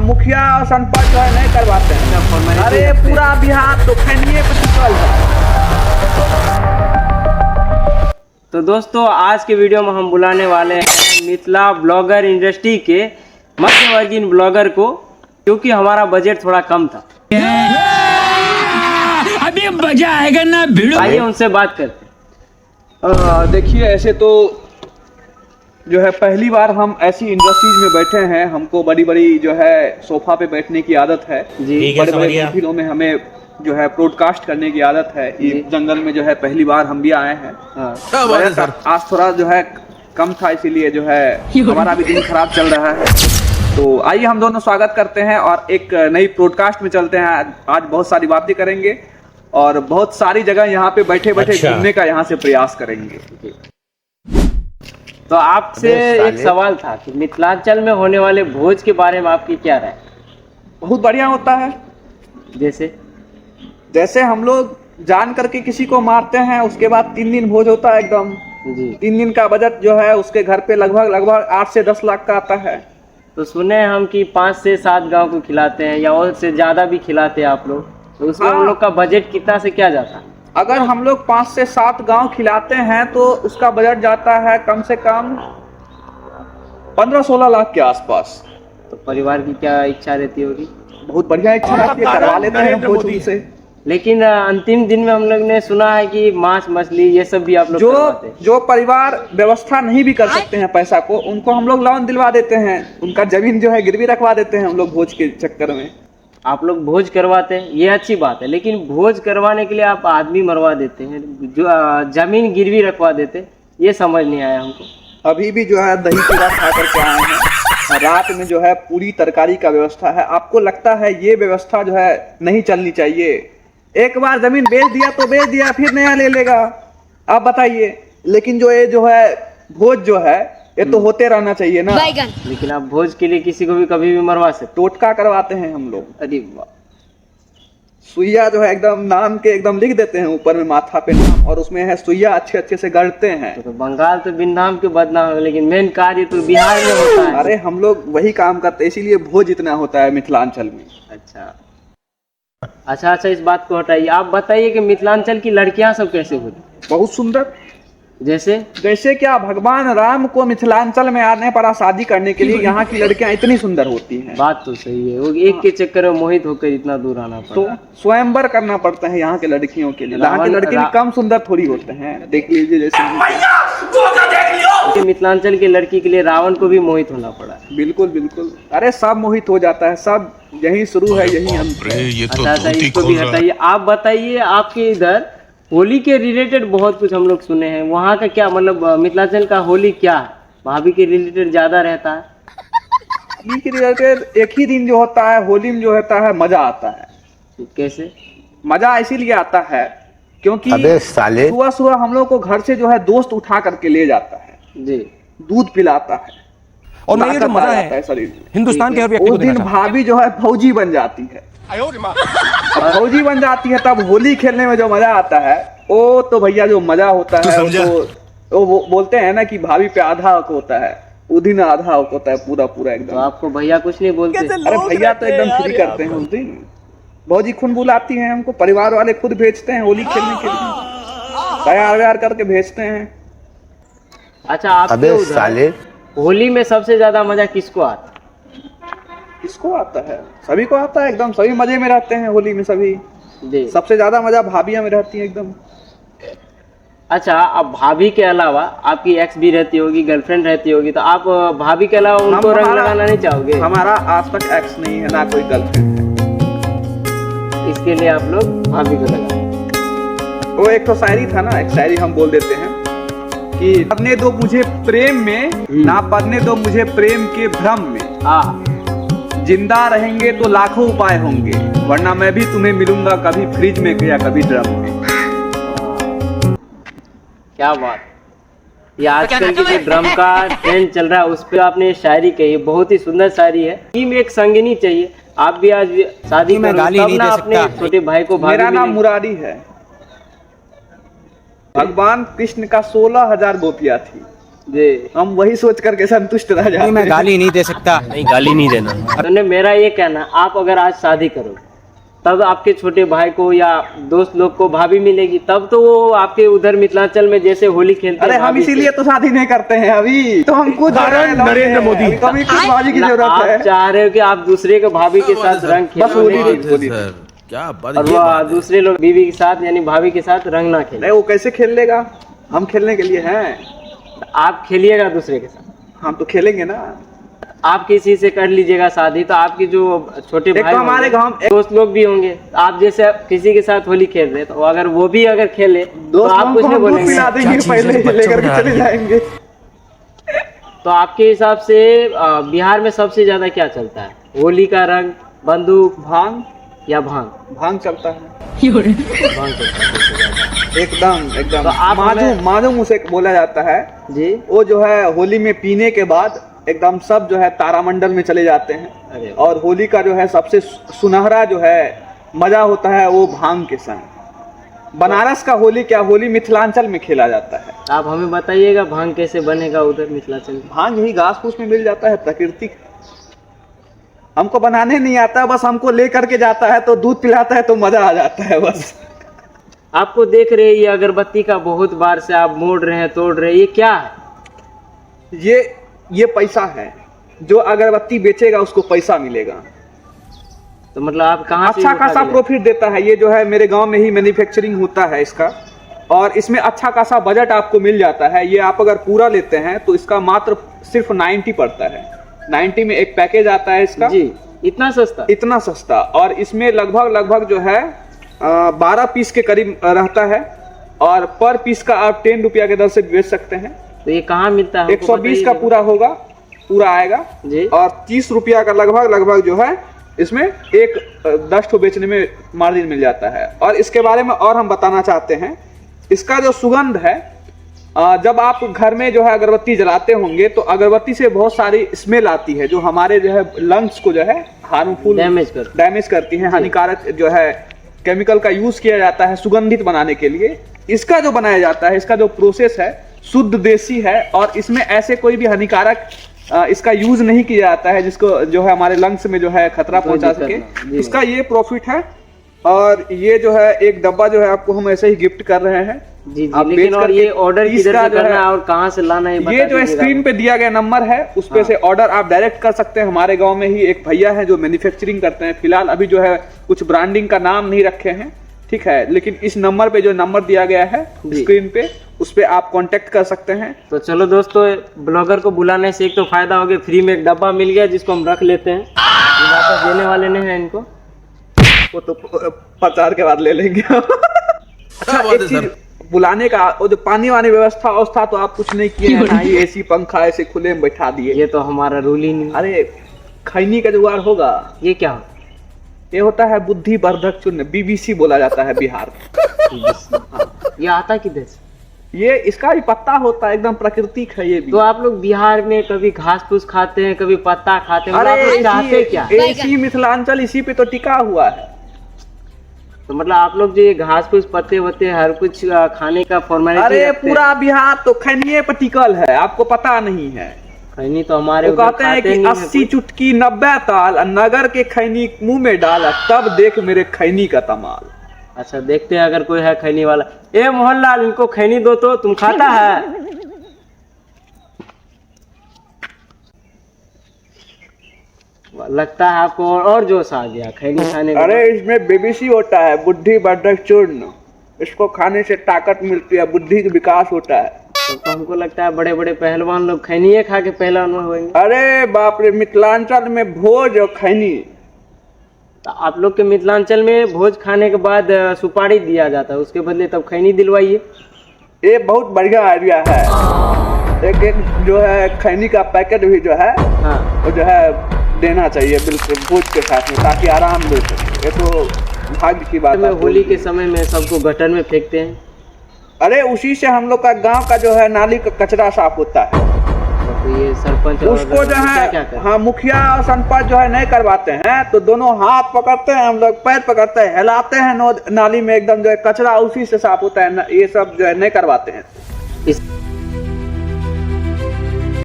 मुखिया और सरपंच जो है नहीं करवाते हैं। अरे पूरा बिहार तो खैनिए पे टिकल है। तो दोस्तों आज के वीडियो में हम बुलाने वाले हैं मिथिला ब्लॉगर इंडस्ट्री के मध्यवर्गीय ब्लॉगर को, क्योंकि हमारा बजट थोड़ा कम था। अभी मजा आएगा ना भिड़ो। आइए उनसे बात करते हैं। देखिए ऐसे तो जो है पहली बार हम ऐसी इंडस्ट्रीज में बैठे हैं। हमको बड़ी बड़ी जो है सोफा पे बैठने की आदत है जी, बड़े बड़े महफिलों में हमें जो है ब्रॉडकास्ट करने की आदत है। ये जंगल में जो है पहली बार हम भी आए हैं। आज थोड़ा जो है कम था, इसीलिए जो है हमारा भी दिन खराब चल रहा है। तो आइए हम दोनों स्वागत करते हैं और एक नई ब्रॉडकास्ट में चलते हैं। आज बहुत सारी बातें करेंगे और बहुत सारी जगह यहाँ पे बैठे बैठे घूमने का यहाँ से प्रयास करेंगे। तो आपसे एक सवाल था कि मिथिलांचल में होने वाले भोज के बारे में आपकी क्या राय? बहुत बढ़िया होता है। जैसे हम लोग जान करके किसी को मारते हैं, उसके बाद 3 दिन भोज होता है एकदम जी। 3 दिन का बजट जो है उसके घर पे लगभग 8 से 10 लाख का आता है। तो सुने हम कि 5 से 7 गांव को खिलाते हैं या और से ज्यादा भी खिलाते हैं आप लोग, तो उसमें हम लोग का बजट कितना से क्या जाता है? अगर हम लोग 5 से 7 गांव खिलाते हैं तो उसका बजट जाता है कम से कम 15-16 लाख के आसपास। तो परिवार की क्या इच्छा रहती होगी? बहुत बढ़िया इच्छा रहती है, करवा लेते हैं भोज उनसे। लेकिन अंतिम दिन में हम लोग ने सुना है कि मांस मछली ये सब भी आप लोग करवाते हैं। जो परिवार व्यवस्था नहीं भी कर सकते हैं पैसा को, उनको हम लोग लोन दिलवा देते हैं। उनका जमीन जो है गिरवी रखवा देते हैं हम लोग भोज के चक्कर में। आप लोग भोज करवाते हैं, ये अच्छी बात है, लेकिन भोज करवाने के लिए आप आदमी मरवा देते हैं, जो जमीन गिरवी रखवा देते, ये समझ नहीं आया हमको। अभी भी जो है दही चूड़ा खा करके आए हैं। रात में जो है पूरी तरकारी का व्यवस्था है। आपको लगता है ये व्यवस्था जो है नहीं चलनी चाहिए? एक बार जमीन बेच दिया तो बेच दिया, फिर नया ले लेगा। आप बताइए। लेकिन जो ये जो है भोज जो है ये तो होते रहना चाहिए ना। लेकिन आप भोज के लिए किसी को भी कभी भी मरवा सकते? टोटका करवाते हैं हम लोग। अरे वाह। सुइया जो है एकदम नाम के एकदम लिख देते हैं ऊपर में माथा पे नाम, और उसमें है सुइया अच्छे से गढ़ते हैं। तो बंगाल तो बिन नाम के बदनाम है, लेकिन मेन कार्य तो बिहार में होता है। अरे हम लोग वही काम करते हैं, इसीलिए भोज इतना होता है मिथिलांचल में। अच्छा, इस बात को हटाइए। आप बताइए कि मिथिलांचल की लड़कियां सब कैसे होती? बहुत सुंदर। जैसे क्या भगवान राम को मिथिलांचल में आने पड़ा शादी करने के लिए? यहाँ की लड़कियां इतनी सुंदर होती हैं। बात तो सही है, वो एक के चक्कर में मोहित होकर इतना दूर आना पड़ा। तो स्वयंवर करना पड़ता है यहाँ के लड़कियों के लिए। यहाँ के लड़के भी कम सुंदर थोड़ी होते हैं, देख लीजिए। जैसे मिथिलांचल की लड़की के लिए रावण को भी मोहित होना पड़ा। बिल्कुल। अरे सब मोहित हो जाता है, सब यही शुरू है यही अंत है। अच्छा, इसको भी हटाइए। आप बताइए, आपके इधर होली के रिलेटेड बहुत कुछ हम लोग सुने हैं, वहाँ का क्या मतलब मिथिलांचल का होली क्या है? भाभी के रिलेटेड ज्यादा रहता है? होली के रिलेटेड एक ही दिन जो होता है, होली में जो होता है मजा आता है। कैसे मजा? इसीलिए आता है क्योंकि सुबह हम लोग को घर से जो है दोस्त उठा करके ले जाता है जी, दूध पिलाता है और मैं ये तो मजा है हिंदुस्तान के हर व्यक्ति को उस दिन भाभी जो है फौजी बन जाती है। फौजी बन जाती है तब होली खेलने में जो मजा आता है, वो तो भैया जो मजा होता है वो बोलते हैं ना कि भाभी पे आधा हक होता है, उस दिन आधा हक होता है पूरा एकदम। तो आपको भैया कुछ नहीं बोलते? अरे भैया तो एकदम फ्री करते हैं उस दिन। भौजी खुद बुलाती हैं हमको, परिवार वाले खुद भेजते हैं होली खेलने के लिए, तैयार करके भेजते हैं। अच्छा, आपके उधर होली में सबसे ज्यादा मजा किसको आता है? किसको आता है? सभी को आता है एकदम। सभी मजे में रहते हैं होली में सभी। सबसे ज्यादा मजा भाभियां में रहती है एकदम। अच्छा, अब भाभी के अलावा आपकी एक्स भी रहती होगी, गर्लफ्रेंड रहती होगी, तो आप भाभी के अलावा उनको रंग लगाना नहीं चाहोगे? हमारा आज तक एक्स नहीं है, ना कोई गर्लफ्रेंड है। इसके लिए आप लोग भाभी को लगाओ। वो एक तो शायरी था ना, एक शायरी हम बोल देते हैं कि पढ़ने दो मुझे प्रेम में, ना पढ़ने दो मुझे प्रेम के भ्रम में। जिंदा रहेंगे तो लाखों उपाय होंगे, वरना मैं भी तुम्हें मिलूंगा कभी फ्रिज में या कभी ड्रम में। क्या बात। ये आजकल के जो ड्रम का ट्रेंड चल रहा है उस पर आपने शायरी कही, बहुत ही सुंदर शायरी है। टीम एक संगिनी चाहिए। आप भी आज शादी में गाली नहीं दे सकता। अपने छोटे भाई को मेरा नाम मुरारी है। भगवान कृष्ण का 16,000 गोपियां थी, जी। हम वही सोच करके संतुष्ट रह जाते हैं। मैं गाली नहीं दे सकता। नहीं, गाली नहीं देना। तो मेरा ये कहना, आप अगर आज शादी करो तब आपके छोटे भाई को या दोस्त लोग को भाभी मिलेगी, तब तो वो आपके उधर मिथिलांचल में जैसे होली खेलते अरे हैं हम भाभी से। इसीलिए तो शादी नहीं करते हैं अभी, तो हमको नरेंद्र मोदी। तो हमें किस बाजी की मतलब जरूरत आप है? चाह रहे हो कि आप दूसरे के भाभी के साथ रंग बस होली खेलो, नहीं, होली। क्या बात और वो दूसरे लोग बीवी के साथ यानी भाभी के साथ रंग ना खेले। नहीं, वो कैसे खेल लेगा? हम खेलने के लिए हैं। आप खेलिएगा दूसरे के साथ, हम तो खेलेंगे ना। आप किसी से कर लीजिएगा शादी, तो आपके जो छोटे एक भाई तो हमारे होंगे, गांव दोस्त लोग भी होंगे, आप जैसे किसी के साथ होली खेल रहे, तो अगर वो भी अगर खेले तो दोस्त आप लोगों कुछ को नहीं हम दूध बोलेंगे। पिला देंगे, पहले ही लेकर के चले जाएंगे। तो आपके हिसाब से बिहार में सबसे ज्यादा क्या चलता है? होली का रंग, बंदूक, भांग, या भांग? भांग चलता है भांग चलता है सबसे ज्यादा। एकदम एकदम। तो आप हमें- माजूम उसे बोला जाता है। जी। वो जो है होली में पीने के बाद एकदम सब जो है तारामंडल में चले जाते हैं। अरे और होली का जो है सबसे सुनहरा जो है मजा होता है वो भांग के संग। बनारस का होली क्या, होली मिथिलांचल में खेला जाता है। आप हमें बताइएगा भांग कैसे बनेगा उधर मिथिलांचल में? भांग यही घास फूस में मिल जाता है, प्राकृतिक। हमको बनाने नहीं आता, बस हमको ले करके जाता है तो दूध पिलाता है तो मजा आ जाता है बस। आपको देख रहे हैं ये अगरबत्ती का बहुत बार से आप मोड़ रहे हैं, तोड़ रहे हैं, ये क्या है? ये पैसा है। जो अगरबत्ती बेचेगा उसको पैसा मिलेगा। तो मतलब आप कहाँ से अच्छा उठा खासा के प्रॉफिट देता है। ये जो है मेरे गांव में ही मैन्युफैक्चरिंग होता है इसका, और इसमें अच्छा खासा बजट आपको मिल जाता है। ये आप अगर पूरा लेते हैं तो इसका मात्र सिर्फ 90 पड़ता है। 90 में एक पैकेज आता है इसका। जी, इतना सस्ता? इतना सस्ता। और इसमें लगभग जो है 12 पीस के करीब रहता है, और पर पीस का आप 10 रुपया के दर से बेच सकते हैं। तो ये कहाँ मिलता है? 120 का पूरा आएगा जी। और 30 रुपया का लगभग जो है इसमें एक 10 ठो बेचने में मार्जिन मिल जाता है। और इसके बारे में और हम बताना चाहते हैं, इसका जो सुगंध है, जब आप घर में जो है अगरबत्ती जलाते होंगे तो अगरबत्ती से बहुत सारी स्मेल आती है जो हमारे जो है लंग्स को जो है हार्मफुल डैमेज करती है। हानिकारक जो है केमिकल का यूज किया जाता है सुगंधित बनाने के लिए। इसका जो बनाया जाता है, इसका जो प्रोसेस है शुद्ध देसी है, और इसमें ऐसे कोई भी हानिकारक इसका यूज नहीं किया जाता है जिसको जो है हमारे लंग्स में जो है खतरा पहुंचा सके। इसका ये प्रॉफिट है। और ये जो है एक डब्बा जो है आपको हम ऐसे ही गिफ्ट कर रहे हैं। जी जी, लेकिन और ये ऑर्डर किधर से करना है और कहाँ से लाना है? ये जो स्क्रीन पे दिया गया नंबर है उस पे से ऑर्डर आप डायरेक्ट कर सकते हैं। हमारे गांव में ही एक भैया है जो मैन्युफैक्चरिंग करते हैं। फिलहाल अभी जो है कुछ ब्रांडिंग का नाम नहीं रखे हैं, ठीक है, लेकिन इस नंबर पे जो नंबर दिया गया है स्क्रीन पे, उस पे आप कांटेक्ट कर सकते हैं। तो चलो दोस्तों, ब्लॉगर को बुलाने से एक तो फायदा हो गया, फ्री में एक डब्बा मिल गया जिसको हम रख लेते हैं। वापस देने वाले नहीं है इनको, वो तो प्रचार के बाद ले लेंगे। अच्छा, एक चीज बुलाने का, वो जो पानी वानी व्यवस्था तो आप कुछ नहीं किए हैं, ना ही एसी पंखा ऐसे खुले में बैठा दिए। ये तो हमारा रूल ही नहीं। अरे खैनी का जुगाड़ होगा। ये क्या होता? ये होता है बुद्धि वर्धक चूर्ण, BBC बोला जाता है बिहार। ये आता किधर से? ये इसका भी पत्ता होता है, एकदम प्राकृतिक है ये भी। तो आप लोग बिहार में कभी घास फूस खाते हैं, कभी पत्ता खाते हैं, मतलब आप लोग चाहते क्या? इसी मिथिलांचल इसी पे तो टिका हुआ है। तो मतलब आप लोग जो ये घास फूस पत्ते वत्ते हर कुछ खाने का फॉर्मेलिटी अरे रखते हैं। पूरा बिहार तो खैनिये पे टिकल है, आपको पता नहीं है। खैनी तो हमारे वो कहते हैं कि 80 चुटकी 90 ताल, नगर के खैनी मुंह में डाला, तब देख मेरे खैनी का तमाल। अच्छा, देखते हैं अगर कोई है खैनी वाला। ए मोहनलाल, इनको खैनी दो तो, तुम खाता है? लगता है आपको और जोश आ गया खैनी खाने का। अरे इसमें BBC होता है, बुद्धि वर्धक चूर्ण। इसको खाने से ताकत मिलती है, बुद्धि का विकास होता है। तो हमको लगता है बड़े बड़े पहलवान लोग खैनी खा के पहलवान होंगे। अरे बाप रे, मिथिलांचल में भोज और खैनी। तो आप लोग के मिथिलांचल में भोज खाने के बाद सुपारी दिया जाता है, उसके बदले तब खैनी दिलवाइए। ये बहुत बढ़िया आइडिया है। एक जो है खैनी का पैकेट भी जो है वो जो है देना चाहिए बिल्कुल भोज के साथ में, ताकि आराम ले सके। ये तो भाग्य की बात है। होली के समय में सबको गटर में फेंकते हैं। अरे उसी से हम लोग का गांव का जो है नाली का कचरा साफ होता है। तो ये सरपंच उसको जो है हाँ मुखिया और सरपंच जो है नहीं करवाते हैं, तो दोनों हाथ पकड़ते हैं, हम लोग पैर पकड़ते हैं, हिलाते हैं नाली में, एकदम जो है कचरा उसी से साफ होता है। ये सब जो है नहीं करवाते हैं।